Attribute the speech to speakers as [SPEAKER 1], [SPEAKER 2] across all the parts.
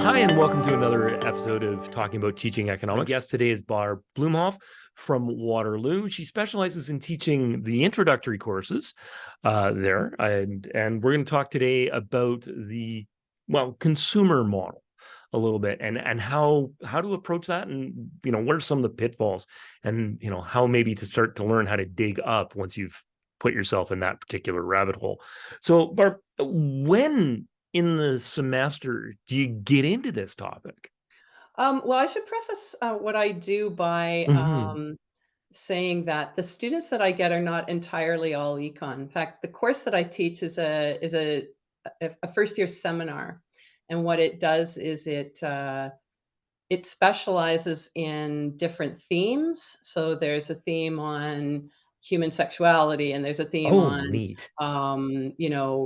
[SPEAKER 1] Hi, and welcome to another episode of Talking About Teaching Economics. My guest today is Barb Bloemhof from Waterloo. She specializes in teaching the introductory courses there, and we're going to talk today about the consumer model a little bit, and how to approach that, and what are some of the pitfalls, and how maybe to start to learn how to dig up once you've put yourself in that particular rabbit hole. So, Barb, when in the semester do you get into this topic?
[SPEAKER 2] Well, I should preface what I do by
[SPEAKER 1] Hmm.
[SPEAKER 2] saying that the students that I get are not entirely all econ. In fact, the course that I teach is a first year seminar, and what it does is it specializes in different themes. So there's a theme on human sexuality, and there's a theme
[SPEAKER 1] Oh,
[SPEAKER 2] on
[SPEAKER 1] neat.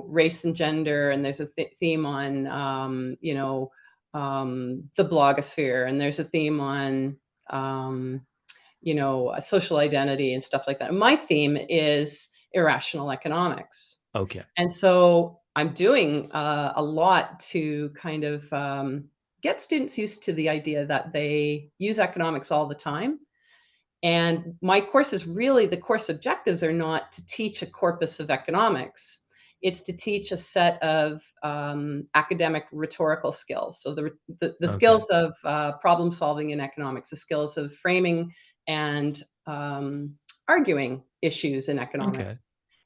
[SPEAKER 2] race and gender, and there's a theme on the blogosphere, and there's a theme on um, social identity and stuff like that. My theme is irrational economics,
[SPEAKER 1] Okay.
[SPEAKER 2] and so I'm doing a lot to kind of get students used to the idea that they use economics all the time. And my course is really, the course objectives are not to teach a corpus of economics. It's to teach a set of academic rhetorical skills. So the
[SPEAKER 1] Okay.
[SPEAKER 2] skills of problem solving in economics, the skills of framing and arguing issues in
[SPEAKER 1] Okay.
[SPEAKER 2] economics.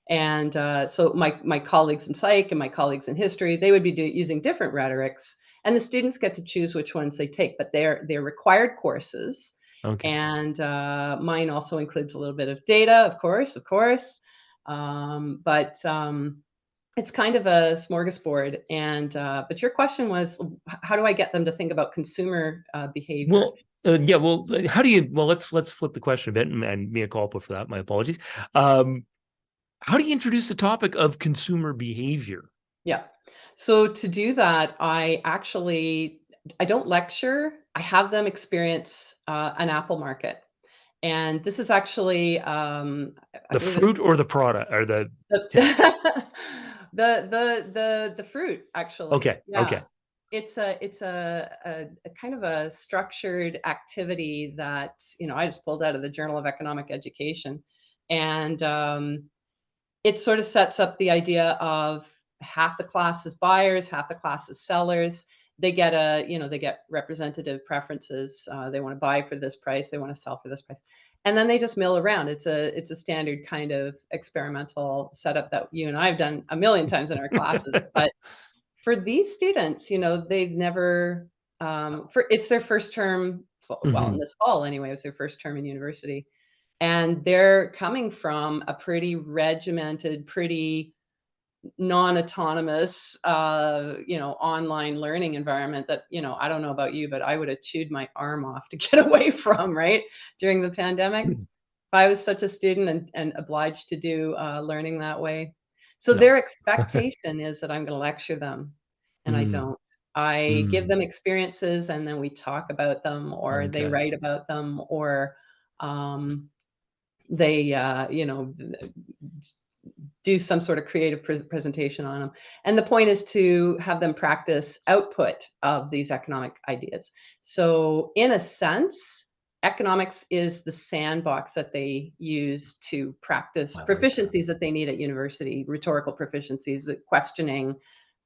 [SPEAKER 2] And so my colleagues in psych and my colleagues in history, they would be using different rhetorics, and the students get to choose which ones they take. But they're required courses,
[SPEAKER 1] Okay.
[SPEAKER 2] and mine also includes a little bit of data, of course. But it's kind of a smorgasbord. And but your question was, how do I get them to think about consumer behavior?
[SPEAKER 1] Well, yeah. Well, how do you? Well, let's flip the question a bit, and mea culpa for that. My apologies. Um, how do you introduce the topic of consumer behavior?
[SPEAKER 2] Yeah. So to do that, I don't lecture. I have them experience an apple market, and this is actually I
[SPEAKER 1] The
[SPEAKER 2] believe it's
[SPEAKER 1] fruit or the product or the?
[SPEAKER 2] the
[SPEAKER 1] T-
[SPEAKER 2] the fruit actually.
[SPEAKER 1] okay.
[SPEAKER 2] Yeah.
[SPEAKER 1] Okay.
[SPEAKER 2] It's a kind of a structured activity that I just pulled out of the Journal of Economic Education, and it sort of sets up the idea of half the class is buyers, half the class is sellers. They get representative preferences. They want to buy for this price, they want to sell for this price, and then they just mill around. It's a standard kind of experimental setup that you and I have done a million times in our classes. But for these students, they've never for it's their first term. Well, in
[SPEAKER 1] Hmm.
[SPEAKER 2] this fall anyway, it was their first term in university, and they're coming from a pretty regimented, pretty non-autonomous, online learning environment that, I don't know about you, but I would have chewed my arm off to get away from, right, during the pandemic. If I was such a student and obliged to do, learning that way. So
[SPEAKER 1] No.
[SPEAKER 2] their expectation is that I'm gonna lecture them, and I
[SPEAKER 1] Mm,
[SPEAKER 2] don't. I give
[SPEAKER 1] mm,
[SPEAKER 2] them experiences, and then we talk about them, or they
[SPEAKER 1] okay.
[SPEAKER 2] write about them, or, they, do some sort of creative presentation on them. And the point is to have them practice output of these economic ideas. So, in a sense, economics is the sandbox that they use to practice
[SPEAKER 1] I like that.
[SPEAKER 2] proficiencies that they need at university, rhetorical proficiencies, questioning,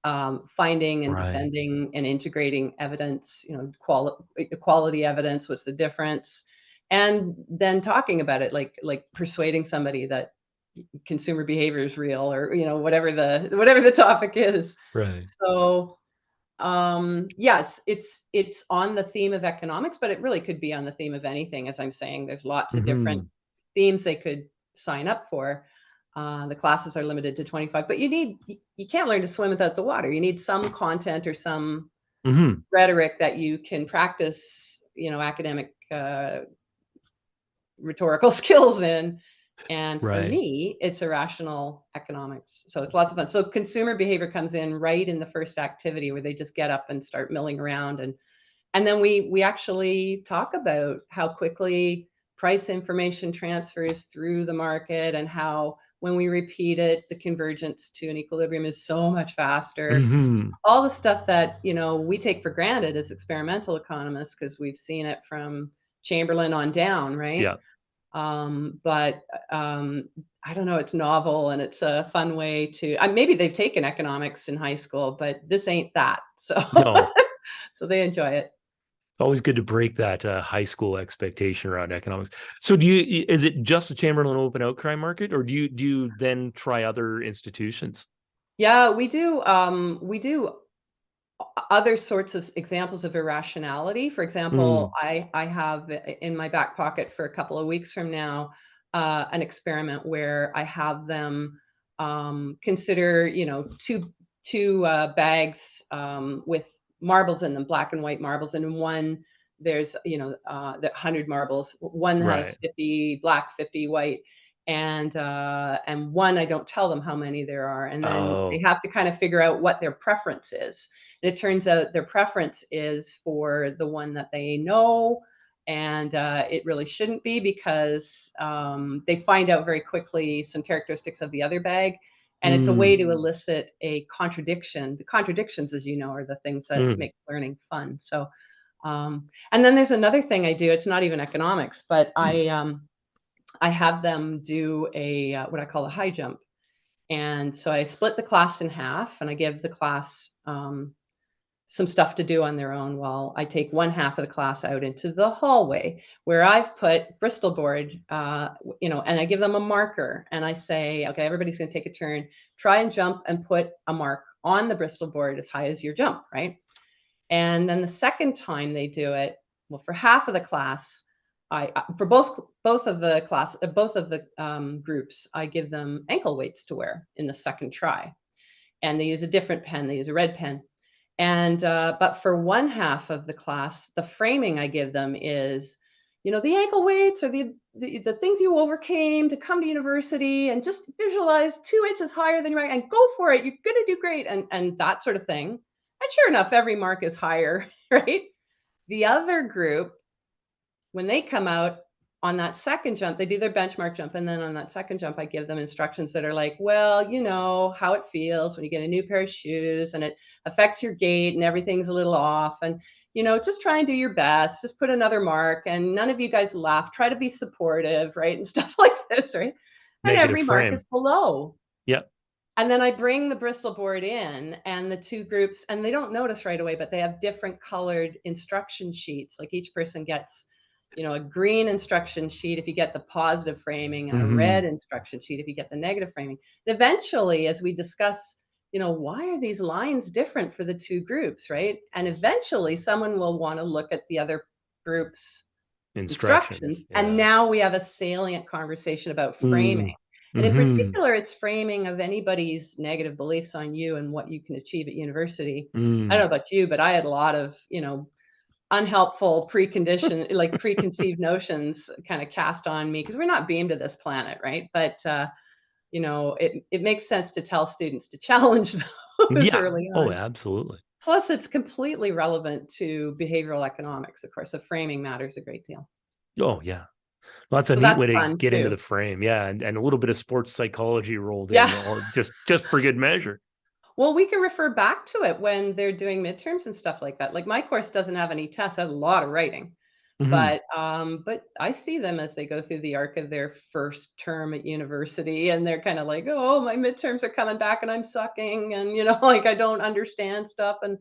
[SPEAKER 2] finding and
[SPEAKER 1] Right.
[SPEAKER 2] defending and integrating evidence, quality evidence, what's the difference, and then talking about it, like persuading somebody that consumer behavior is real, or whatever the topic is.
[SPEAKER 1] Right.
[SPEAKER 2] So yeah, it's on the theme of economics, but it really could be on the theme of anything. As I'm saying, there's lots of different
[SPEAKER 1] Hmm.
[SPEAKER 2] themes they could sign up for. The classes are limited to 25, but you can't learn to swim without the water. You need some content or some
[SPEAKER 1] Hmm.
[SPEAKER 2] rhetoric that you can practice, academic rhetorical skills in. And for
[SPEAKER 1] Right.
[SPEAKER 2] me, it's irrational economics. So it's lots of fun. So consumer behavior comes in right in the first activity, where they just get up and start milling around, and then we actually talk about how quickly price information transfers through the market, and how when we repeat it, the convergence to an equilibrium is so much faster.
[SPEAKER 1] Hmm.
[SPEAKER 2] All the stuff that, we take for granted as experimental economists because we've seen it from Chamberlain on down, right?
[SPEAKER 1] Yeah.
[SPEAKER 2] But I don't know, it's novel and it's a fun way to, maybe they've taken economics in high school, but this ain't that. So,
[SPEAKER 1] No,
[SPEAKER 2] so they enjoy it.
[SPEAKER 1] it's always good to break that high school expectation around economics. So is it just the Chamberlain Open Outcry market, or do you then try other institutions?
[SPEAKER 2] Yeah, we do other sorts of examples of irrationality. For example,
[SPEAKER 1] Mm,
[SPEAKER 2] I have in my back pocket for a couple of weeks from now an experiment where I have them consider, two bags with marbles in them, black and white marbles, and in one there's the 100 marbles. One has
[SPEAKER 1] right.
[SPEAKER 2] 50 black, 50 white, and one I don't tell them how many there are, and then they
[SPEAKER 1] Oh.
[SPEAKER 2] have to kind of figure out what their preference is. And it turns out their preference is for the one that they know, and it really shouldn't be because they find out very quickly some characteristics of the other bag, and it's a way to elicit a contradiction. The contradictions, as you know, are the things that
[SPEAKER 1] Mm.
[SPEAKER 2] make learning fun. So, and then there's another thing I do. It's not even economics, but I have them do a what I call a high jump. And so I split the class in half, and I give the class some stuff to do on their own while I take one half of the class out into the hallway where I've put Bristol board, and I give them a marker and I say, okay, everybody's going to take a turn, try and jump and put a mark on the Bristol board as high as your jump, right? And then the second time they do it, well, for half of the class, for both of the groups, I give them ankle weights to wear in the second try, and they use a different pen. They use a red pen, and but for one half of the class, the framing I give them is, the ankle weights are the things you overcame to come to university, and just visualize 2 inches higher than you are, and go for it. You're gonna do great, and that sort of thing. And sure enough, every mark is higher, right? The other group, when they come out on that second jump, they do their benchmark jump. And then on that second jump, I give them instructions that are like, well, you know how it feels when you get a new pair of shoes and it affects your gait and everything's a little off. And, just try and do your best. Just put another mark. And none of you guys laugh. Try to be supportive, right? And stuff like this, right? And
[SPEAKER 1] Negative
[SPEAKER 2] every mark
[SPEAKER 1] frame.
[SPEAKER 2] is below.
[SPEAKER 1] Yep.
[SPEAKER 2] And then I bring the Bristol board in, and the two groups, and they don't notice right away, but they have different colored instruction sheets. Like each person gets, a green instruction sheet if you get the positive framing, and a red
[SPEAKER 1] Hmm.
[SPEAKER 2] instruction sheet if you get the negative framing. And eventually, as we discuss, why are these lines different for the two groups, right? And eventually, someone will want to look at the other group's
[SPEAKER 1] Instructions.
[SPEAKER 2] instructions, and
[SPEAKER 1] Yeah.
[SPEAKER 2] now we have a salient conversation about framing.
[SPEAKER 1] Mm.
[SPEAKER 2] And in
[SPEAKER 1] Hmm.
[SPEAKER 2] particular, it's framing of anybody's negative beliefs on you and what you can achieve at university. I
[SPEAKER 1] Mm.
[SPEAKER 2] don't know about you, but I had a lot of, unhelpful like preconceived notions kind of cast on me because we're not beamed to this planet, right? But it makes sense to tell students to challenge those
[SPEAKER 1] Yeah.
[SPEAKER 2] early
[SPEAKER 1] Oh,
[SPEAKER 2] on.
[SPEAKER 1] absolutely.
[SPEAKER 2] Plus, it's completely relevant to behavioral economics. Of course, the framing matters a great deal.
[SPEAKER 1] Oh, yeah. Well, that's a
[SPEAKER 2] So
[SPEAKER 1] neat
[SPEAKER 2] that's
[SPEAKER 1] way to
[SPEAKER 2] fun
[SPEAKER 1] get into
[SPEAKER 2] too.
[SPEAKER 1] the frame. Yeah, and a little bit of sports psychology rolled in,
[SPEAKER 2] Yeah.
[SPEAKER 1] or just for good measure.
[SPEAKER 2] Well, we can refer back to it when they're doing midterms and stuff like that. Like my course doesn't have any tests, it has a lot of writing.
[SPEAKER 1] Hmm.
[SPEAKER 2] But I see them as they go through the arc of their first term at university, and they're kind of like, "Oh, my midterms are coming back and I'm sucking, and like I don't understand stuff." And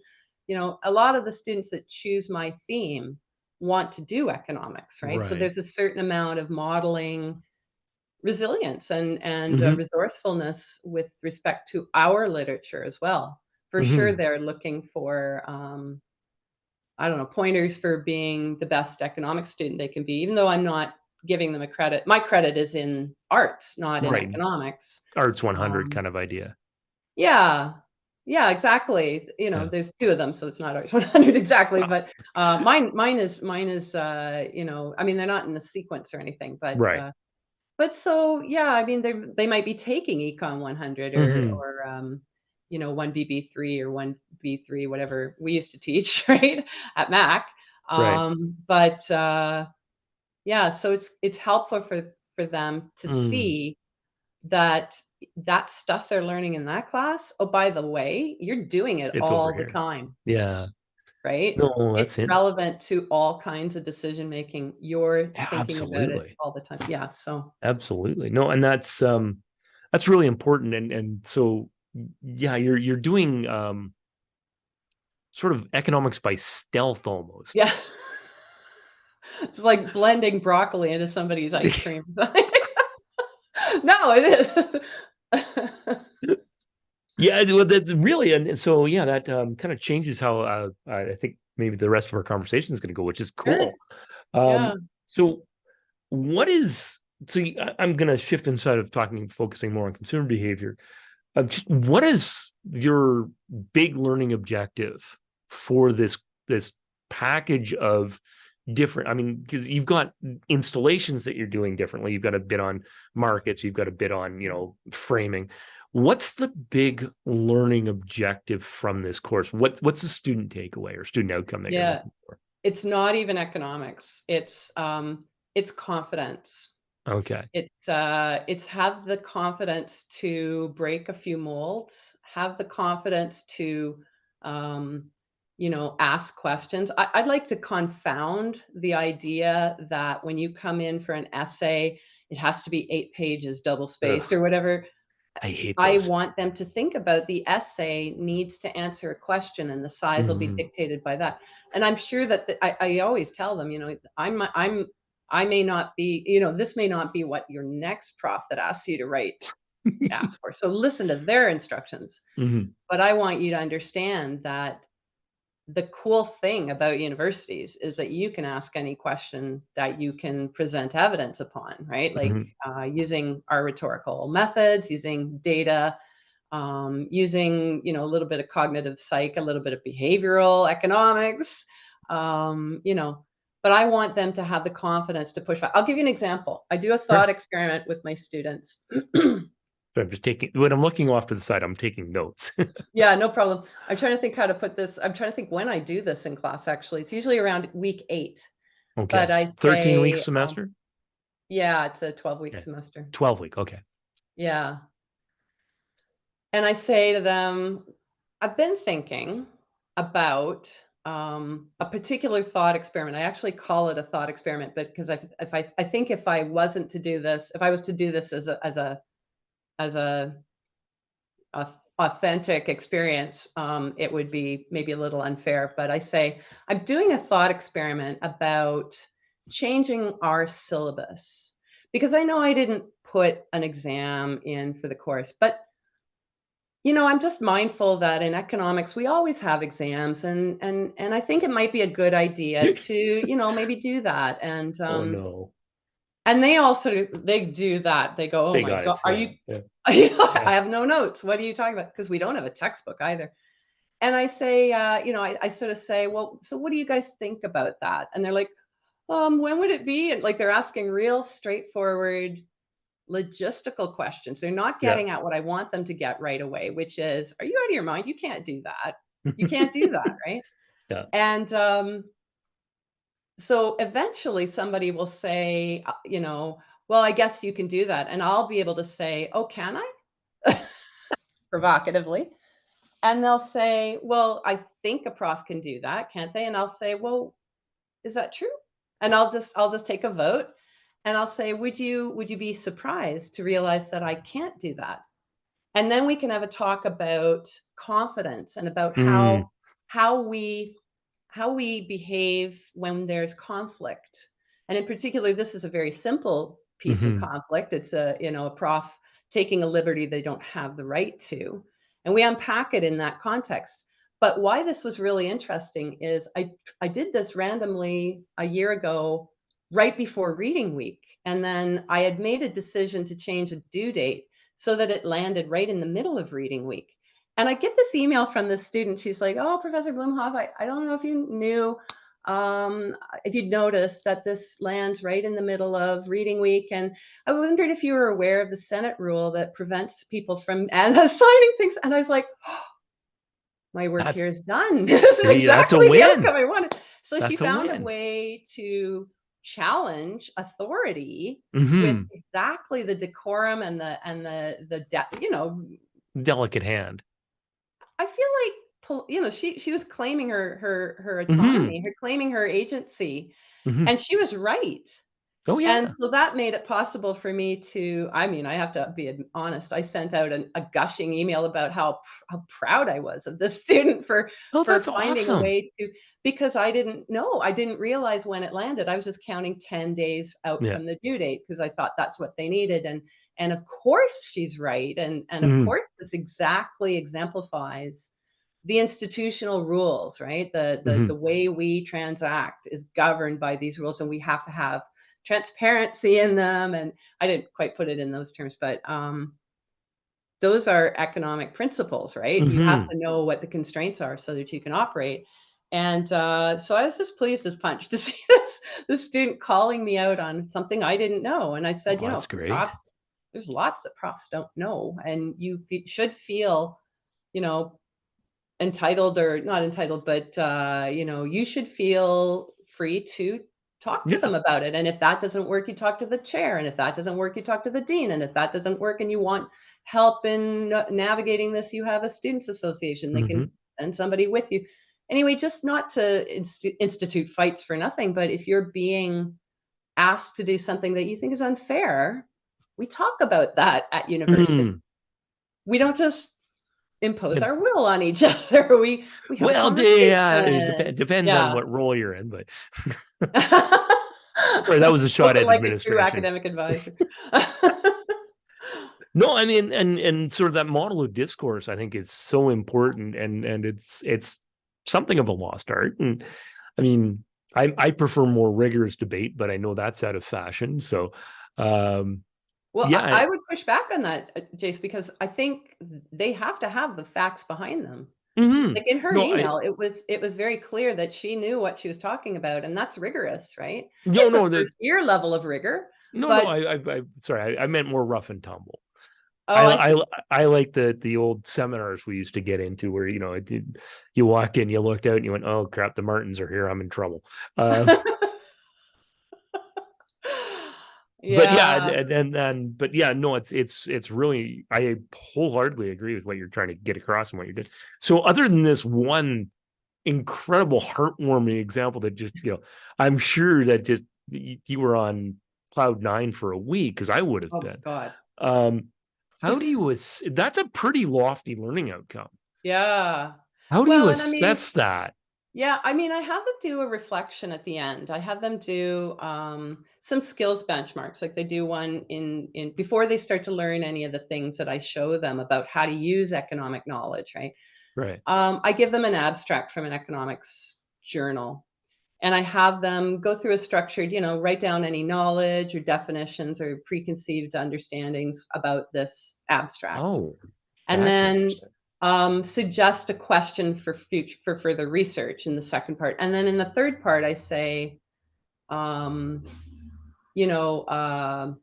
[SPEAKER 2] a lot of the students that choose my theme want to do economics, right? So
[SPEAKER 1] Right.
[SPEAKER 2] there's a certain amount of modeling resilience and
[SPEAKER 1] Hmm.
[SPEAKER 2] resourcefulness with respect to our literature as well. For sure,
[SPEAKER 1] Hmm.
[SPEAKER 2] they're looking for, I don't know, pointers for being the best economic student they can be, even though I'm not giving them a credit. My credit is in arts, not in
[SPEAKER 1] Right.
[SPEAKER 2] economics.
[SPEAKER 1] Arts 100
[SPEAKER 2] Um,
[SPEAKER 1] kind of idea.
[SPEAKER 2] yeah. Yeah, exactly.
[SPEAKER 1] Yeah.
[SPEAKER 2] There's 2 of them, so it's not arts 100 exactly,
[SPEAKER 1] Uh,
[SPEAKER 2] but, mine is, I mean, they're not in the sequence or anything,
[SPEAKER 1] right.
[SPEAKER 2] but so, yeah, I mean, they might be taking Econ 100
[SPEAKER 1] Hmm.
[SPEAKER 2] or 1 BB3 or 1 B3, whatever we used to teach, right, at Mac.
[SPEAKER 1] Right.
[SPEAKER 2] But Yeah, so it's helpful for them to
[SPEAKER 1] Mm,
[SPEAKER 2] see that that stuff they're learning in that class, oh, by the way, you're doing it
[SPEAKER 1] it's over
[SPEAKER 2] all the
[SPEAKER 1] here.
[SPEAKER 2] time,
[SPEAKER 1] Yeah.
[SPEAKER 2] right?
[SPEAKER 1] No,
[SPEAKER 2] It's
[SPEAKER 1] that's it.
[SPEAKER 2] relevant to all kinds of decision making. You're
[SPEAKER 1] Yeah,
[SPEAKER 2] thinking about it
[SPEAKER 1] absolutely.
[SPEAKER 2] all the time. Yeah, so
[SPEAKER 1] Absolutely. No, and that's really important. And so yeah, you're doing sort of economics by stealth almost.
[SPEAKER 2] yeah. It's like blending broccoli into somebody's ice cream. No, it is.
[SPEAKER 1] Yeah, well, that really, and so yeah, that kind of changes how I think maybe the rest of our conversation is going to go, which is
[SPEAKER 2] Sure.
[SPEAKER 1] cool.
[SPEAKER 2] Yeah.
[SPEAKER 1] So what is I'm going to shift inside of talking, focusing more on consumer behavior. Just what is your big learning objective for this package of different? I mean, because you've got installations that you're doing differently. You've got a bit on markets. You've got a bit on framing. What's the big learning objective from this course? What's the student takeaway or student outcome that you're
[SPEAKER 2] Yeah.
[SPEAKER 1] looking for?
[SPEAKER 2] It's not even economics. It's confidence.
[SPEAKER 1] Okay.
[SPEAKER 2] It's have the confidence to break a few molds, have the confidence to, um, ask questions. I'd like to confound the idea that when you come in for an essay, it has to be 8 pages double spaced
[SPEAKER 1] Ugh,
[SPEAKER 2] or whatever.
[SPEAKER 1] I hate
[SPEAKER 2] I
[SPEAKER 1] those.
[SPEAKER 2] want them to think about the essay needs to answer a question, and the size will be
[SPEAKER 1] Mhm.
[SPEAKER 2] dictated by that. And I'm sure that I always tell them, I may not be, this may not be what your next prof that asks you to write asks for. So listen to their instructions.
[SPEAKER 1] Mhm.
[SPEAKER 2] But I want you to understand that the cool thing about universities is that you can ask any question that you can present evidence upon, right? Like
[SPEAKER 1] Mhm.
[SPEAKER 2] using our rhetorical methods, using data, using a little bit of cognitive psych, a little bit of behavioral economics, but I want them to have the confidence to push back. I'll give you an example. I do a
[SPEAKER 1] Sure.
[SPEAKER 2] thought experiment with my students.
[SPEAKER 1] So I'm just taking when I'm looking off to the side, I'm taking notes.
[SPEAKER 2] Yeah, no problem. I'm trying to think how to put this. I'm trying to think when I do this in class, actually. It's usually around week 8. But
[SPEAKER 1] Okay.
[SPEAKER 2] I
[SPEAKER 1] 13 week
[SPEAKER 2] say,
[SPEAKER 1] semester?
[SPEAKER 2] yeah, it's a 12-week
[SPEAKER 1] Okay.
[SPEAKER 2] semester.
[SPEAKER 1] 12 week. Okay.
[SPEAKER 2] Yeah. And I say to them, I've been thinking about a particular thought experiment. I actually call it a thought experiment, but because I think if I wasn't to do this, if I was to do this as a authentic experience, it would be maybe a little unfair. But I say I'm doing a thought experiment about changing our syllabus because I know I didn't put an exam in for the course, but I'm just mindful that in economics we always have exams, and I think it might be a good idea to, maybe do that.
[SPEAKER 1] Oh no.
[SPEAKER 2] And they also they do that. They go, "Oh
[SPEAKER 1] Big
[SPEAKER 2] my god,
[SPEAKER 1] eyes.
[SPEAKER 2] are
[SPEAKER 1] Yeah.
[SPEAKER 2] you?"
[SPEAKER 1] Yeah.
[SPEAKER 2] I
[SPEAKER 1] Yeah.
[SPEAKER 2] have no notes. What are you talking about? Because we don't have a textbook either. And I say, I sort of say, "Well, so what do you guys think about that?" And they're like, "When would it be?" And like they're asking real straightforward logistical questions. They're not
[SPEAKER 1] Yeah.
[SPEAKER 2] getting at what I want them to get right away, which is, "Are you out of your mind? You can't do that. You can't do that, right?"
[SPEAKER 1] Yeah.
[SPEAKER 2] And so eventually somebody will say, "Well, I guess you can do that." And I'll be able to say, "Oh, can I?" Provocatively. And they'll say, "Well, I think a prof can do that, can't they?" And I'll say, "Well, is that true?" And I'll just take a vote and I'll say, "Would you be surprised to realize that I can't do that?" And then we can have a talk about confidence and about
[SPEAKER 1] Mm,
[SPEAKER 2] how we how we behave when there's conflict. And in particular, this is a very simple piece of
[SPEAKER 1] hmm.
[SPEAKER 2] conflict. It's a prof taking a liberty they don't have the right to. And we unpack it in that context. But why this was really interesting is I did this randomly a year ago, right before reading week. And then I had made a decision to change a due date so that it landed right in the middle of reading week. And I get this email from this student. She's like, "Oh, Professor Bloomhof, I don't know if you knew, if you'd noticed that this lands right in the middle of reading week. And I wondered if you were aware of the Senate rule that prevents people from assigning things." And I was like, "Oh, my work
[SPEAKER 1] That's
[SPEAKER 2] here is done." This is
[SPEAKER 1] that's a
[SPEAKER 2] exactly the
[SPEAKER 1] win.
[SPEAKER 2] outcome I wanted. So she
[SPEAKER 1] That's a
[SPEAKER 2] found a
[SPEAKER 1] win.
[SPEAKER 2] way to challenge authority with
[SPEAKER 1] Hmm.
[SPEAKER 2] exactly the decorum and
[SPEAKER 1] Delicate hand.
[SPEAKER 2] I feel like she was claiming her
[SPEAKER 1] Hmm.
[SPEAKER 2] autonomy, her claiming her agency,
[SPEAKER 1] Hmm.
[SPEAKER 2] and she was right.
[SPEAKER 1] Oh
[SPEAKER 2] And
[SPEAKER 1] yeah.
[SPEAKER 2] so that made it possible for me to I mean, I have to be honest, I sent out a gushing email about how proud I was of this student
[SPEAKER 1] Oh,
[SPEAKER 2] for
[SPEAKER 1] that's
[SPEAKER 2] finding a
[SPEAKER 1] awesome.
[SPEAKER 2] way to because I didn't know, I didn't realize when it landed. I was just counting 10 days out
[SPEAKER 1] Yeah.
[SPEAKER 2] from the due date because I thought that's what they needed, and of course she's right, and of
[SPEAKER 1] Hmm.
[SPEAKER 2] course this exactly exemplifies the institutional rules, right? The
[SPEAKER 1] Hmm.
[SPEAKER 2] way we transact is governed by these rules, and we have to have transparency in them. And I didn't quite put it in those terms, but those are economic principles, right? You have
[SPEAKER 1] Hmm.
[SPEAKER 2] to know what the constraints are so that you can operate. And so I was just pleased as punch to see this student calling me out on something I didn't know. And I said,
[SPEAKER 1] Oh, that's great.
[SPEAKER 2] profs, there's lots that profs don't know, and should feel, you know, entitled or not entitled, but, you should feel free to talk to
[SPEAKER 1] Yeah.
[SPEAKER 2] them about it, and if that doesn't work, you talk to the chair, and if that doesn't work, you talk to the dean, and if that doesn't work and you want help in navigating this, you have a students association, they can
[SPEAKER 1] Hmm.
[SPEAKER 2] send somebody with you. Anyway, just not to institute fights for nothing, but if you're being asked to do something that you think is unfair, we talk about that at university.
[SPEAKER 1] Hmm.
[SPEAKER 2] We don't just impose our will on each other. We have a
[SPEAKER 1] Well, yeah, it
[SPEAKER 2] conversation.
[SPEAKER 1] depends on
[SPEAKER 2] Yeah.
[SPEAKER 1] what role you're in, but sorry, that was a shot
[SPEAKER 2] Spoken
[SPEAKER 1] at
[SPEAKER 2] like a true
[SPEAKER 1] administration.
[SPEAKER 2] academic advisor.
[SPEAKER 1] No, I mean, and sort of that model of discourse, I think, is so important, and it's something of a lost art. And I mean, I prefer more rigorous debate, but I know that's out of fashion. So, um,
[SPEAKER 2] Well,
[SPEAKER 1] yeah.
[SPEAKER 2] I would push back on that, Jace, because I think they have to have the facts behind them.
[SPEAKER 1] Mhm.
[SPEAKER 2] Like in her
[SPEAKER 1] No, I
[SPEAKER 2] email, it was very clear that she knew what she was talking about, and that's rigorous, right?
[SPEAKER 1] no,
[SPEAKER 2] It's a
[SPEAKER 1] no, that
[SPEAKER 2] first year level of rigor,
[SPEAKER 1] no, no.
[SPEAKER 2] but
[SPEAKER 1] I sorry, I meant more rough and tumble.
[SPEAKER 2] oh,
[SPEAKER 1] I
[SPEAKER 2] I
[SPEAKER 1] I
[SPEAKER 2] see.
[SPEAKER 1] I like the old seminars we used to get into where you walk in, you looked out, and you went, "Oh crap, the Martins are here. I'm in trouble." Uh, but yeah,
[SPEAKER 2] Yeah.
[SPEAKER 1] but yeah, no, it's really I wholeheartedly agree with what you're trying to get across and what you did. So other than this one incredible heartwarming example that just I'm sure that just you were on cloud nine for a week because I would have
[SPEAKER 2] Oh
[SPEAKER 1] been.
[SPEAKER 2] god.
[SPEAKER 1] Um, how do you that's a pretty lofty learning outcome.
[SPEAKER 2] Yeah.
[SPEAKER 1] How do you
[SPEAKER 2] Well, and I mean,
[SPEAKER 1] assess that?
[SPEAKER 2] yeah, I mean, I have them do a reflection at the end. I have them do some skills benchmarks, like they do one in before they start to learn any of the things that I show them about how to use economic knowledge, right?
[SPEAKER 1] Right.
[SPEAKER 2] I give them an abstract from an economics journal, and I have them go through a structured, write down any knowledge or definitions or preconceived understandings about this abstract,
[SPEAKER 1] Oh,
[SPEAKER 2] and
[SPEAKER 1] that's
[SPEAKER 2] then
[SPEAKER 1] interesting.
[SPEAKER 2] suggest a question for further research in the second part, and then in the third part, I say, um, you know, uh,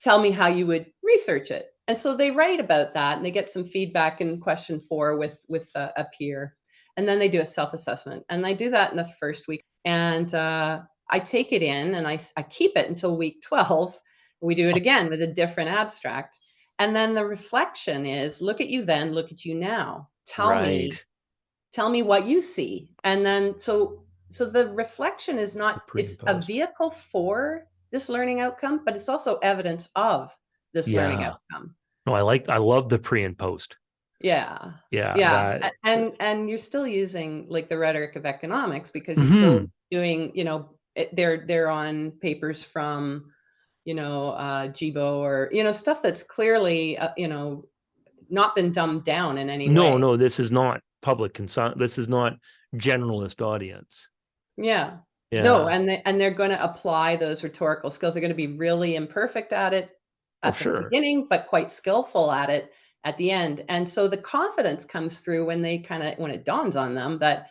[SPEAKER 2] tell me how you would research it. And so they write about that, and they get some feedback in question four with a peer, and then they do a self assessment, and I do that in the first week, and I take it in, and I keep it until week 12. We do it again with a different abstract. And then the reflection is look at you then, look at you now.
[SPEAKER 1] Right.
[SPEAKER 2] Tell me what you see. And then so the reflection is
[SPEAKER 1] The
[SPEAKER 2] not
[SPEAKER 1] pre
[SPEAKER 2] it's
[SPEAKER 1] and
[SPEAKER 2] a
[SPEAKER 1] post.
[SPEAKER 2] vehicle for this learning outcome, but it's also evidence of this learning
[SPEAKER 1] Yeah.
[SPEAKER 2] outcome.
[SPEAKER 1] No, I love the pre and post.
[SPEAKER 2] Yeah.
[SPEAKER 1] Yeah,
[SPEAKER 2] Yeah.
[SPEAKER 1] that.
[SPEAKER 2] And you're still using like the rhetoric of economics because you're still
[SPEAKER 1] Mhm.
[SPEAKER 2] doing, they're on papers from, Jibo or, stuff that's clearly, not been dumbed down in any
[SPEAKER 1] No,
[SPEAKER 2] way.
[SPEAKER 1] no, this is not public consult. This is not generalist audience.
[SPEAKER 2] Yeah. No,
[SPEAKER 1] Yeah.
[SPEAKER 2] and they're gonna apply those rhetorical skills. They're gonna be really imperfect at it
[SPEAKER 1] Oh,
[SPEAKER 2] at the
[SPEAKER 1] sure.
[SPEAKER 2] beginning, but quite skillful at it at the end. And so the confidence comes through when it dawns on them that,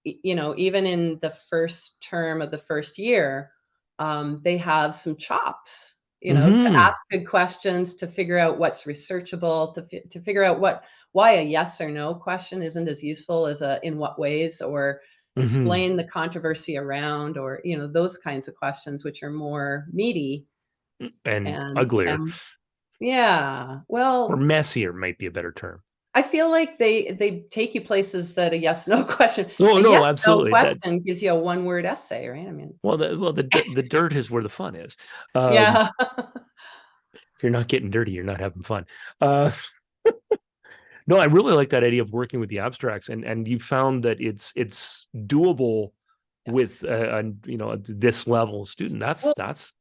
[SPEAKER 2] even in the first term of the first year, they have some chops, to
[SPEAKER 1] Mhm.
[SPEAKER 2] ask good questions, to figure out what's researchable, to figure out why a yes or no question isn't as useful as a in what ways, or
[SPEAKER 1] Hmm.
[SPEAKER 2] explain the controversy around, or, those kinds of questions, which are more meaty
[SPEAKER 1] And
[SPEAKER 2] and,
[SPEAKER 1] uglier
[SPEAKER 2] yeah.
[SPEAKER 1] or
[SPEAKER 2] Well,
[SPEAKER 1] messier might be a better term.
[SPEAKER 2] I feel like they take you places that a yes/no question
[SPEAKER 1] Oh
[SPEAKER 2] a
[SPEAKER 1] no,
[SPEAKER 2] yes/no
[SPEAKER 1] absolutely. That
[SPEAKER 2] question gives you a one-word essay, right? I mean, it's
[SPEAKER 1] well,
[SPEAKER 2] like,
[SPEAKER 1] the dirt is where the fun is.
[SPEAKER 2] yeah.
[SPEAKER 1] If you're not getting dirty, you're not having fun. Uh, no, I really like that idea of working with the abstracts, and you found that it's doable
[SPEAKER 2] Yeah.
[SPEAKER 1] with this level student.
[SPEAKER 2] Well,
[SPEAKER 1] That's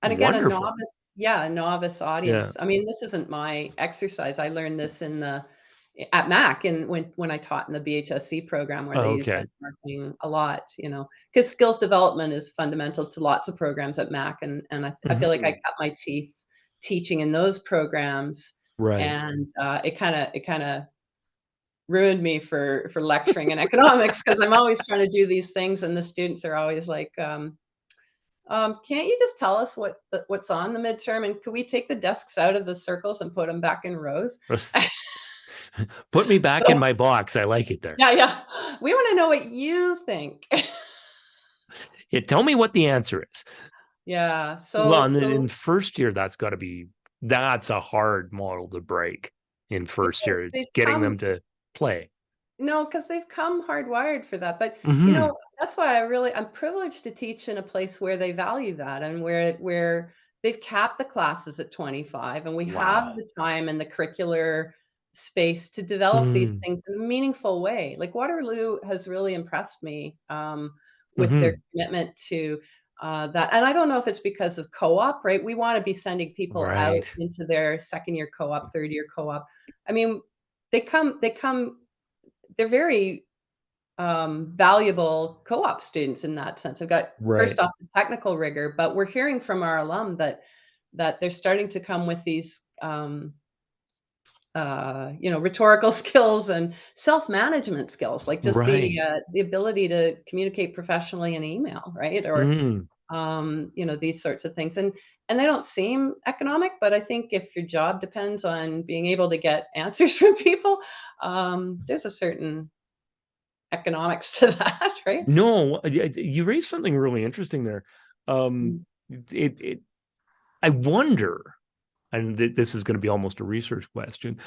[SPEAKER 2] and again,
[SPEAKER 1] wonderful.
[SPEAKER 2] a novice
[SPEAKER 1] Yeah.
[SPEAKER 2] audience. I mean, this isn't my exercise. I learned this at Mac, and when I taught in the BHSC program where they
[SPEAKER 1] Oh,
[SPEAKER 2] use
[SPEAKER 1] okay.
[SPEAKER 2] benchmarking a lot, because skills development is fundamental to lots of programs at Mac, and I feel like I
[SPEAKER 1] Mhm.
[SPEAKER 2] cut my teeth teaching in those programs,
[SPEAKER 1] Right.
[SPEAKER 2] and it kinda ruined me for lecturing in economics, because 'cause I'm always trying to do these things, and the students are always like, "Can't you just tell us what's on the midterm, and could we take the desks out of the circles and put them back in rows?"
[SPEAKER 1] Put me back in
[SPEAKER 2] So
[SPEAKER 1] my box. I like it there.
[SPEAKER 2] yeah, yeah. We wanna know what you think.
[SPEAKER 1] Yeah, tell me what the answer is.
[SPEAKER 2] Yeah,
[SPEAKER 1] Well,
[SPEAKER 2] so
[SPEAKER 1] and then in
[SPEAKER 2] so
[SPEAKER 1] first year, that's a hard model to break in
[SPEAKER 2] yeah,
[SPEAKER 1] first year. It's
[SPEAKER 2] they've
[SPEAKER 1] getting them
[SPEAKER 2] come
[SPEAKER 1] to play.
[SPEAKER 2] no, because 'cause they've come hardwired for that, but,
[SPEAKER 1] Hmm.
[SPEAKER 2] that's why I'm privileged to teach in a place where they value that, and where they've capped the classes at 25, and we have
[SPEAKER 1] Wow.
[SPEAKER 2] the time and the curricular space to develop these
[SPEAKER 1] Mm.
[SPEAKER 2] things in a meaningful way. Like, Waterloo has really impressed me, with their
[SPEAKER 1] Hmm.
[SPEAKER 2] commitment to, that, and I don't know if it's because of co-op, right? We wanna be sending people out
[SPEAKER 1] Right.
[SPEAKER 2] into their second-year co-op, third-year co-op. I mean, they come they're very valuable co-op students in that sense. I've got first
[SPEAKER 1] Right.
[SPEAKER 2] off the technical rigor, but we're hearing from our alum that they're starting to come with these rhetorical skills and self-management skills, like just
[SPEAKER 1] Right.
[SPEAKER 2] the ability to communicate professionally in email, right? Or
[SPEAKER 1] Mm.
[SPEAKER 2] these sorts of things. And they don't seem economic, but I think if your job depends on being able to get answers from people, there's a certain economics to that, right?
[SPEAKER 1] No, you raised something really interesting there. Um,
[SPEAKER 2] Mm.
[SPEAKER 1] it I wonder, and this is going to be almost a research question,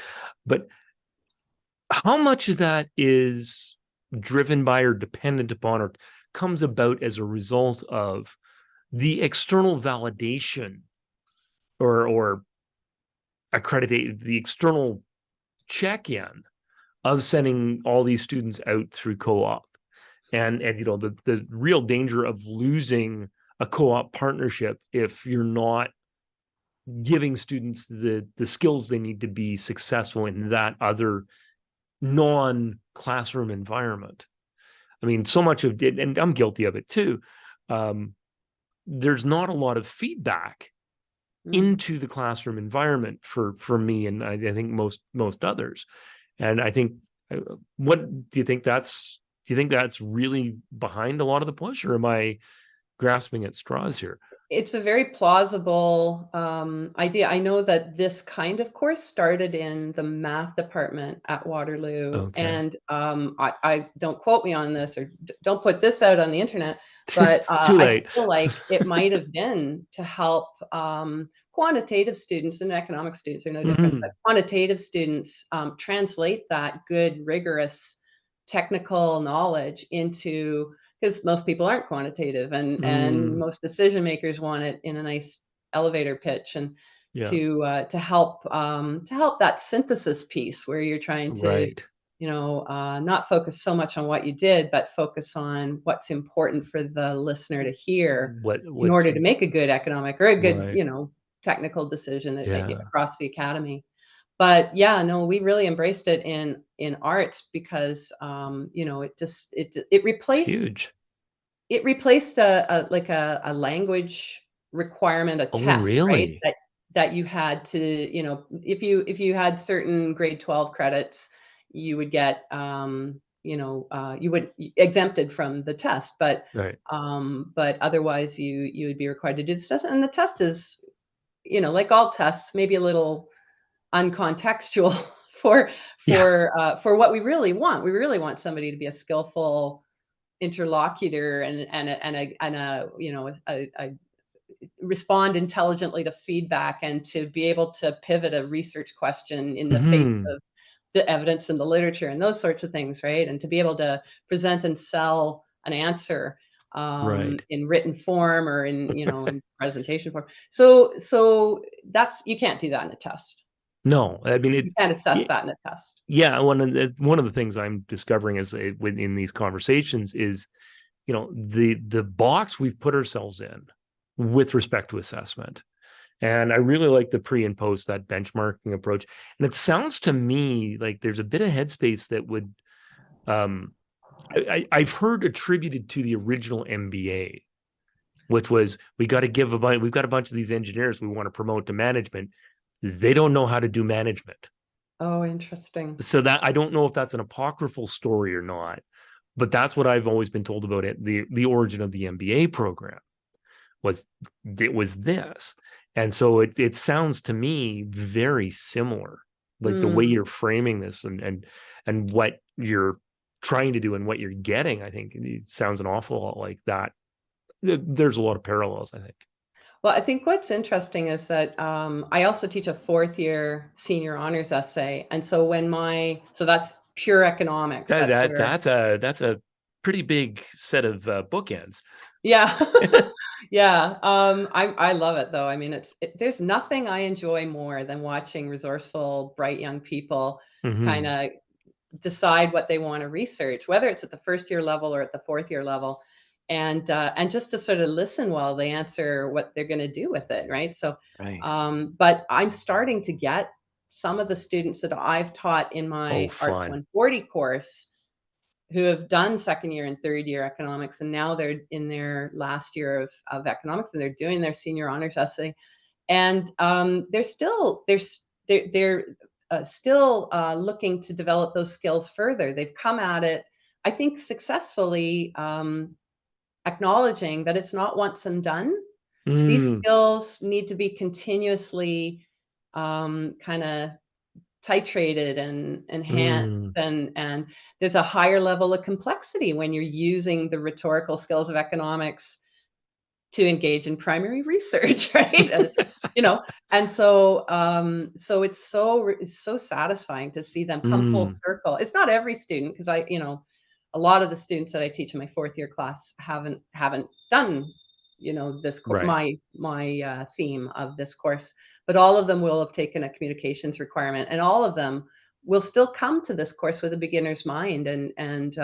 [SPEAKER 1] but how much of that is driven by or dependent upon or comes about as a result of the external validation or accreditate the external check-in of sending all these students out through co-op and the real danger of losing a co-op partnership if you're not giving students the skills they need to be successful in that other non-classroom environment. I mean, so much of it, and I'm guilty of it too. Um, there's not a lot of feedback
[SPEAKER 2] Mm.
[SPEAKER 1] into the classroom environment for me, and I think most others. And I think, what do you think that's? Do you think that's really behind a lot of the push, or am I grasping at straws here?
[SPEAKER 2] It's a very plausible, idea. I know that this kind of course started in the math department at Waterloo,
[SPEAKER 1] Okay,
[SPEAKER 2] and, I don't quote me on this, or don't put this out on the internet, but,
[SPEAKER 1] too
[SPEAKER 2] I
[SPEAKER 1] late.
[SPEAKER 2] feel like it might have been to help, quantitative students, and economic students are no different, but
[SPEAKER 1] Hmm.
[SPEAKER 2] quantitative students, translate that good, rigorous technical knowledge into, because most people aren't quantitative, and
[SPEAKER 1] Mm.
[SPEAKER 2] most decision makers want it in a nice elevator pitch, and
[SPEAKER 1] Yeah.
[SPEAKER 2] to help that synthesis piece where you're trying to,
[SPEAKER 1] Right.
[SPEAKER 2] not focus so much on what you did, but focus on what's important for the listener to hear in
[SPEAKER 1] What?
[SPEAKER 2] order to make a good economic or a good,
[SPEAKER 1] Right.
[SPEAKER 2] technical decision
[SPEAKER 1] Yeah.
[SPEAKER 2] across the academy. But yeah, no, we really embraced it in arts because, it
[SPEAKER 1] It's
[SPEAKER 2] replaced
[SPEAKER 1] huge.
[SPEAKER 2] a language requirement, a
[SPEAKER 1] Oh,
[SPEAKER 2] test, right?
[SPEAKER 1] really?
[SPEAKER 2] That you had to, if you had certain grade 12 credits, you would get, you would exempted from the test,
[SPEAKER 1] Right.
[SPEAKER 2] but otherwise you would be required to do this test, and the test is, like all tests, maybe a little uncontextual for
[SPEAKER 1] Yeah.
[SPEAKER 2] for what we really want. We really want somebody to be a skillful, interlocutor and you know, a respond intelligently to feedback and to be able to pivot a research question in the face
[SPEAKER 1] Hmm.
[SPEAKER 2] of the evidence in the literature and those sorts of things, right? And to be able to present and sell an answer
[SPEAKER 1] Right.
[SPEAKER 2] in written form or in, you know, in presentation form. So that's, you can't do that in a test.
[SPEAKER 1] No, I mean
[SPEAKER 2] You can't assess
[SPEAKER 1] it.
[SPEAKER 2] that in a test.
[SPEAKER 1] Yeah, one of the things I'm discovering is within these conversations is, the box we've put ourselves in with respect to assessment. And I really like the pre and post, that benchmarking approach. And it sounds to me like there's a bit of headspace that would, I've heard attributed to the original MBA, which was we've got a bunch of these engineers we want to promote to management. They don't know how to do management.
[SPEAKER 2] Oh, interesting.
[SPEAKER 1] So that I don't know if that's an apocryphal story or not, but that's what I've always been told about it. The origin of the MBA program was this. And so it sounds to me very similar, like the way
[SPEAKER 2] Mm.
[SPEAKER 1] you're framing this and what you're trying to do and what you're getting. I think it sounds an awful lot like that. There's a lot of parallels, I think.
[SPEAKER 2] Well, I think what's interesting is that I also teach a fourth year senior honors essay. And so so that's pure economics.
[SPEAKER 1] That,
[SPEAKER 2] That's
[SPEAKER 1] that
[SPEAKER 2] where,
[SPEAKER 1] that's a pretty big set of bookends.
[SPEAKER 2] yeah. Yeah. I love it though. I mean, there's nothing I enjoy more than watching resourceful, bright young people kind
[SPEAKER 1] Hmm.
[SPEAKER 2] of decide what they want to research, whether it's at the first year level or at the fourth year level, and just to sort of listen while they answer what they're going to do with it, right? So,
[SPEAKER 1] Right.
[SPEAKER 2] but I'm starting to get some of the students that I've taught in
[SPEAKER 1] Oh,
[SPEAKER 2] my Arts
[SPEAKER 1] fun.
[SPEAKER 2] 140 course who have done second year and third year economics, and now they're in their last year of economics, and they're doing their senior honors essay, and they're still looking to develop those skills further. They've come at it, I think, successfully, acknowledging that it's not once and done. These
[SPEAKER 1] Mm,
[SPEAKER 2] skills need to be continuously kind of titrated and enhanced,
[SPEAKER 1] mm.
[SPEAKER 2] and there's a higher level of complexity when you're using the rhetorical skills of economics to engage in primary research, right? You know, and so it's so satisfying to see them come full
[SPEAKER 1] Mm,
[SPEAKER 2] circle. It's not every student, because a lot of the students that I teach in my fourth year class haven't done,
[SPEAKER 1] right.
[SPEAKER 2] my theme of this course, but all of them will have taken a communications requirement, and all of them will still come to this course with a beginner's mind, and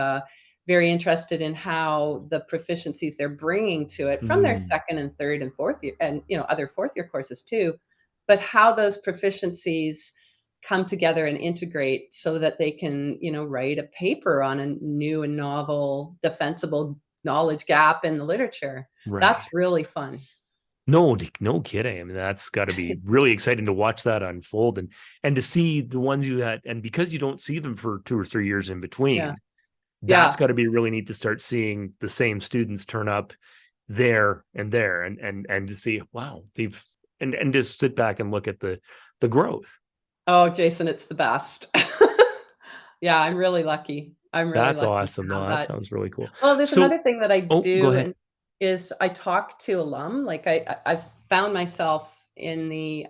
[SPEAKER 2] very interested in how the proficiencies they're bringing to it from their
[SPEAKER 1] Mm,
[SPEAKER 2] second and third and fourth year, and other fourth year courses too, but how those proficiencies come together and integrate so that they can, write a paper on a new and novel defensible knowledge gap in the literature. That's
[SPEAKER 1] right.
[SPEAKER 2] really fun.
[SPEAKER 1] No kidding. I mean, that's got to be really exciting to watch that unfold and to see the ones you had, and because you don't see them for 2 or 3 years in
[SPEAKER 2] Yeah.
[SPEAKER 1] between, that's
[SPEAKER 2] Yeah.
[SPEAKER 1] got to be really neat to start seeing the same students turn up there and there and to see, wow, they've and just sit back and look at the growth.
[SPEAKER 2] Oh, Jason, it's the best. Yeah, I'm really lucky. I'm really
[SPEAKER 1] That's
[SPEAKER 2] lucky to
[SPEAKER 1] awesome.
[SPEAKER 2] have
[SPEAKER 1] No, that
[SPEAKER 2] that.
[SPEAKER 1] sounds really cool.
[SPEAKER 2] Well, there's
[SPEAKER 1] So,
[SPEAKER 2] another thing that I
[SPEAKER 1] oh, go
[SPEAKER 2] do,
[SPEAKER 1] ahead.
[SPEAKER 2] and is I talk to alum. Like I've found myself in the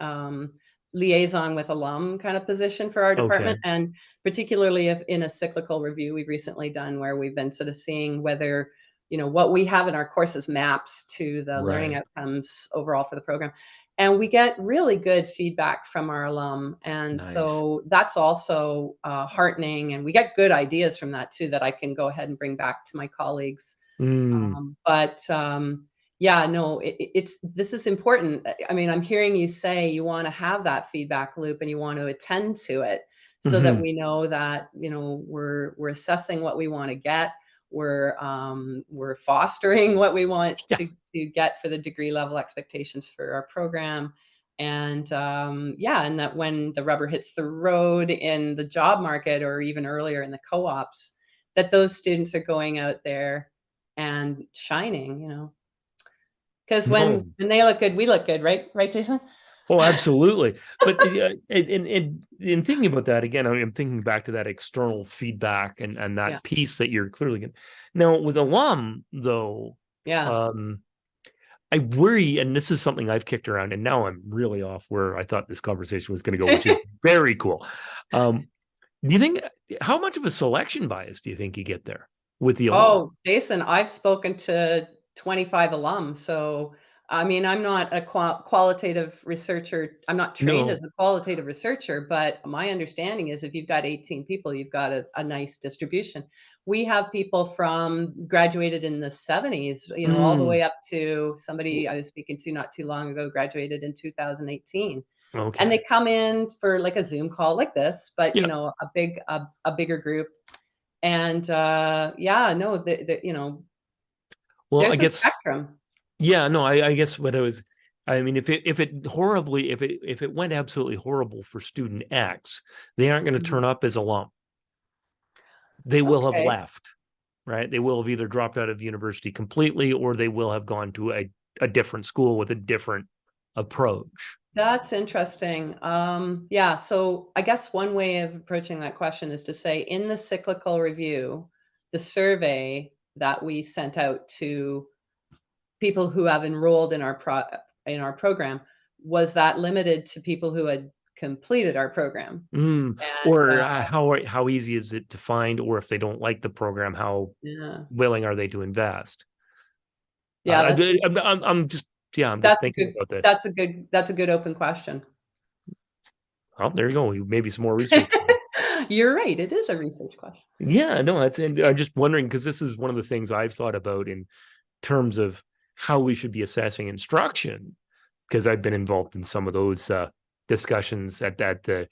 [SPEAKER 2] liaison with alum kind of position for our
[SPEAKER 1] Okay.
[SPEAKER 2] department, and particularly if in a cyclical review we've recently done where we've been sort of seeing whether what we have in our courses maps to the learning
[SPEAKER 1] Right.
[SPEAKER 2] outcomes overall for the program. And we get really good feedback from our alum. And
[SPEAKER 1] Nice.
[SPEAKER 2] so that's also heartening. And we get good ideas from that too that I can go ahead and bring back to my colleagues.
[SPEAKER 1] Mm,
[SPEAKER 2] But yeah, no, it's this is important. I mean, I'm hearing you say you want to have that feedback loop and you want to attend to it so that
[SPEAKER 1] hmm.
[SPEAKER 2] we know that we're assessing what we want to get. We're fostering what we want
[SPEAKER 1] Yeah.
[SPEAKER 2] to get for the degree level expectations for our program. And yeah, and that when the rubber hits the road in the job market or even earlier in the co-ops, that those students are going out there and shining, because
[SPEAKER 1] No.
[SPEAKER 2] when they look good, we look good, right? Right, Jason?
[SPEAKER 1] Oh, absolutely. But in thinking about that again, I'm thinking back to that external feedback and
[SPEAKER 2] Yeah.
[SPEAKER 1] that piece that you're clearly getting. Now, with alum, though,
[SPEAKER 2] Yeah.
[SPEAKER 1] um, I worry, and this is something I've kicked around, and now I'm really off where I thought this conversation was going to go, which is very cool. Um, do you think how much of a selection bias do you think you get there with the alum?
[SPEAKER 2] Oh, Jason, I've spoken to 25 alums, so I mean, I'm not a qualitative researcher. I'm not trained as
[SPEAKER 1] No.
[SPEAKER 2] a qualitative researcher, but my understanding is if you've got 18 people, you've got a nice distribution. We have people from graduated in the 70s, all the
[SPEAKER 1] Mm,
[SPEAKER 2] way up to somebody I was speaking to not too long ago, graduated in 2018. And
[SPEAKER 1] okay.
[SPEAKER 2] they come in for like a Zoom call like this, but
[SPEAKER 1] Yeah.
[SPEAKER 2] a bigger group. And, yeah, no,
[SPEAKER 1] Well, I
[SPEAKER 2] there's a
[SPEAKER 1] guess
[SPEAKER 2] spectrum.
[SPEAKER 1] yeah, no, I guess what I was I mean, if it went absolutely horrible for student X, they aren't going to
[SPEAKER 2] Mhm.
[SPEAKER 1] turn up as alum. They will have
[SPEAKER 2] Okay,
[SPEAKER 1] left, right? They will have either dropped out of university completely or they will have gone to a different school with a different approach.
[SPEAKER 2] that's interesting. Yeah, so I guess one way of approaching that question is to say in the cyclical review, the survey that we sent out to people who have enrolled in our program, was that limited to people who had completed our program?
[SPEAKER 1] Mm.
[SPEAKER 2] And,
[SPEAKER 1] Or how easy is it to find, or if they don't like the program, how
[SPEAKER 2] yeah.
[SPEAKER 1] willing are they to invest?
[SPEAKER 2] Yeah,
[SPEAKER 1] I'm just yeah, I'm just
[SPEAKER 2] that's a
[SPEAKER 1] thinking
[SPEAKER 2] good
[SPEAKER 1] about this.
[SPEAKER 2] that's a good open question.
[SPEAKER 1] Oh, there you go. Maybe some more research.
[SPEAKER 2] You're right, it is a research question.
[SPEAKER 1] Yeah, no, that's and I'm just wondering because this is one of the things I've thought about in terms of how we should be assessing instruction, because I've been involved in some of those discussions at the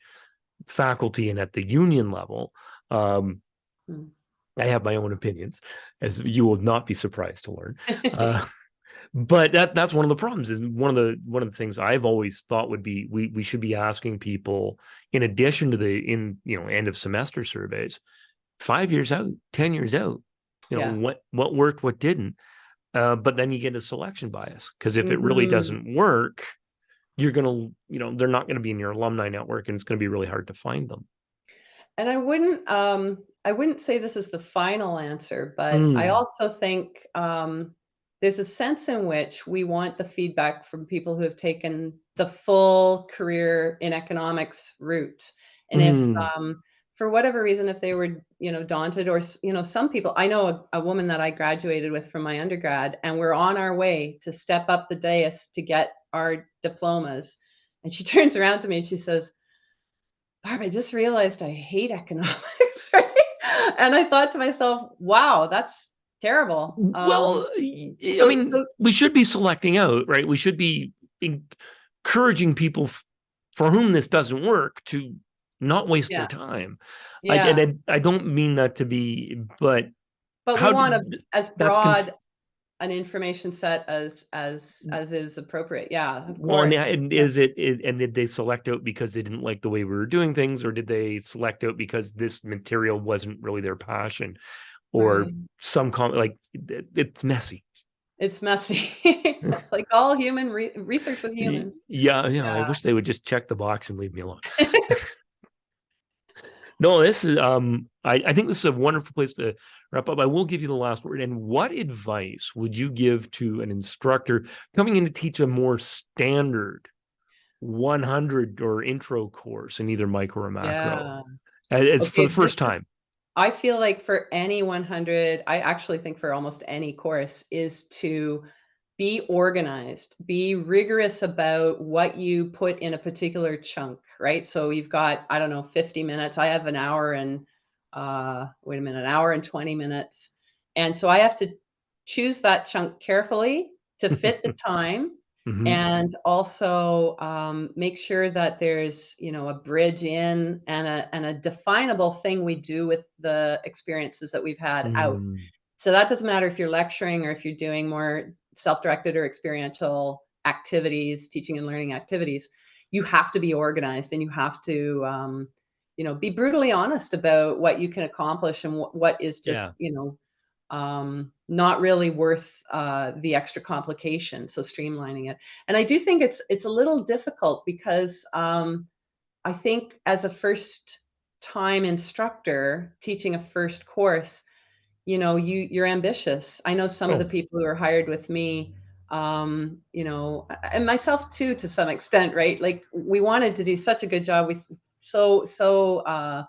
[SPEAKER 1] faculty and at the union level. Um,
[SPEAKER 2] Mm.
[SPEAKER 1] I have my own opinions, as you will not be surprised to learn. Uh, but that's one of the problems. Is one of the things I've always thought would be we should be asking people in addition to the end of semester surveys 5 years out, 10 years out,
[SPEAKER 2] Yeah.
[SPEAKER 1] what worked, what didn't. But then you get a selection bias because if it really
[SPEAKER 2] Mhm.
[SPEAKER 1] doesn't work, you're going to, they're not going to be in your alumni network and it's going to be really hard to find them.
[SPEAKER 2] And I wouldn't say this is the final answer, but I
[SPEAKER 1] Mm,
[SPEAKER 2] also think, there's a sense in which we want the feedback from people who have taken the full career in economics route. And if,
[SPEAKER 1] mm,
[SPEAKER 2] for whatever reason, if they were, daunted or, some people I know a woman that I graduated with from my undergrad, and we're on our way to step up the dais to get our diplomas. And she turns around to me and she says, Barb, I just realized I hate economics, right? And I thought to myself, wow, that's terrible.
[SPEAKER 1] well, I
[SPEAKER 2] So
[SPEAKER 1] mean,
[SPEAKER 2] so
[SPEAKER 1] we should be selecting out, right? We should be encouraging people for whom this doesn't work to not waste their
[SPEAKER 2] yeah,
[SPEAKER 1] time.
[SPEAKER 2] yeah.
[SPEAKER 1] I don't mean that to be, but
[SPEAKER 2] But we
[SPEAKER 1] how
[SPEAKER 2] want
[SPEAKER 1] did
[SPEAKER 2] as
[SPEAKER 1] that's
[SPEAKER 2] broad an information set as is appropriate. Yeah, of
[SPEAKER 1] well,
[SPEAKER 2] course.
[SPEAKER 1] and
[SPEAKER 2] Yeah.
[SPEAKER 1] and did they select out because they didn't like the way we were doing things, or did they select out because this material wasn't really their passion, or
[SPEAKER 2] Right.
[SPEAKER 1] it's messy.
[SPEAKER 2] It's messy. Like all human research with humans.
[SPEAKER 1] Yeah, yeah. I wish they would just check the box and leave me alone. No, this is I think this is a wonderful place to wrap up. I will give you the last word. And what advice would you give to an instructor coming in to teach a more standard 100 or intro course in either micro or macro
[SPEAKER 2] Yeah.
[SPEAKER 1] as for the
[SPEAKER 2] Okay, this
[SPEAKER 1] first
[SPEAKER 2] is
[SPEAKER 1] time?
[SPEAKER 2] I feel like for any 100, I actually think for almost any course is to be organized, be rigorous about what you put in a particular chunk, right? So you've got, I don't know, 50 minutes. I have an hour and wait a minute, an hour and 20 minutes. And so I have to choose that chunk carefully to fit the time
[SPEAKER 1] Hmm.
[SPEAKER 2] and also make sure that there's a bridge in and a definable thing we do with the experiences that we've had out.
[SPEAKER 1] Mm,
[SPEAKER 2] So that doesn't matter if you're lecturing or if you're doing more self-directed or experiential activities, teaching and learning activities. You have to be organized and you have to be brutally honest about what you can accomplish and what is just
[SPEAKER 1] yeah.
[SPEAKER 2] not really worth the extra complication. So streamlining it, and I do think it's a little difficult because I think as a first time instructor teaching a first course, you're ambitious. I know some of the
[SPEAKER 1] Oh,
[SPEAKER 2] people who are hired with me, and myself too, to some extent, right? Like we wanted to do such a good job. We so
[SPEAKER 1] ambitious.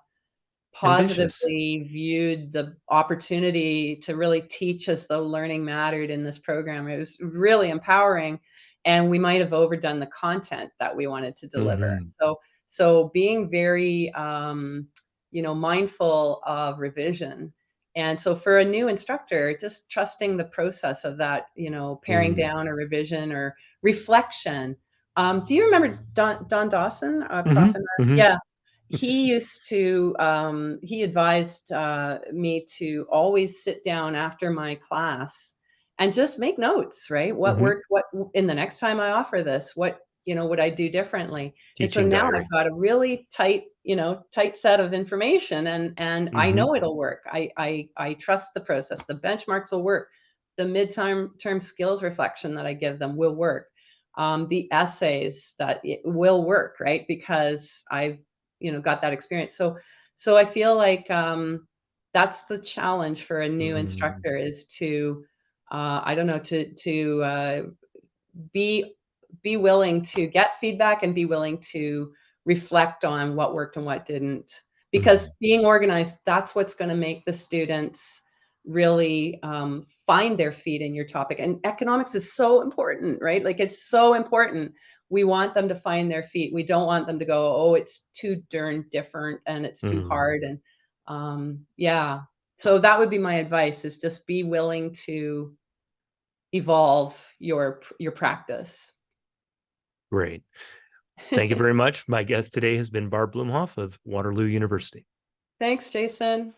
[SPEAKER 2] positively viewed the opportunity to really teach as though learning mattered in this program. It was really empowering, and we might have overdone the content that we wanted to deliver.
[SPEAKER 1] Hmm.
[SPEAKER 2] So being very, mindful of revision. And so for a new instructor, just trusting the process of that, paring
[SPEAKER 1] Mm.
[SPEAKER 2] down a revision or reflection. Do you remember Don Dawson,
[SPEAKER 1] Hmm.
[SPEAKER 2] prof in art?
[SPEAKER 1] Hmm.
[SPEAKER 2] Yeah, he used to, he advised, me to always sit down after my class and just make notes, right? What
[SPEAKER 1] Hmm.
[SPEAKER 2] worked, what in the next time I offer this, what, would I do differently? And so
[SPEAKER 1] Teaching
[SPEAKER 2] now I've
[SPEAKER 1] diary.
[SPEAKER 2] got a really tight set of information, and I
[SPEAKER 1] Hmm.
[SPEAKER 2] know it'll work. I trust the process. The benchmarks will work. The term skills reflection that I give them will work. The essays that it will work, right? Because I've got that experience. So I feel like that's the challenge for a new
[SPEAKER 1] Mm.
[SPEAKER 2] instructor is to I don't know, to be be willing to get feedback and be willing to reflect on what worked and what didn't. Because
[SPEAKER 1] Mhm.
[SPEAKER 2] being organized, that's what's going to make the students really find their feet in your topic. And economics is so important, right? Like it's so important. We want them to find their feet. We don't want them to go, oh, it's too darn different and it's too hard.
[SPEAKER 1] Mm.
[SPEAKER 2] And yeah. So that would be my advice is just be willing to evolve your practice.
[SPEAKER 1] Great. Thank you very much. My guest today has been Barb Bloomhof of Waterloo University.
[SPEAKER 2] Thanks, Jason.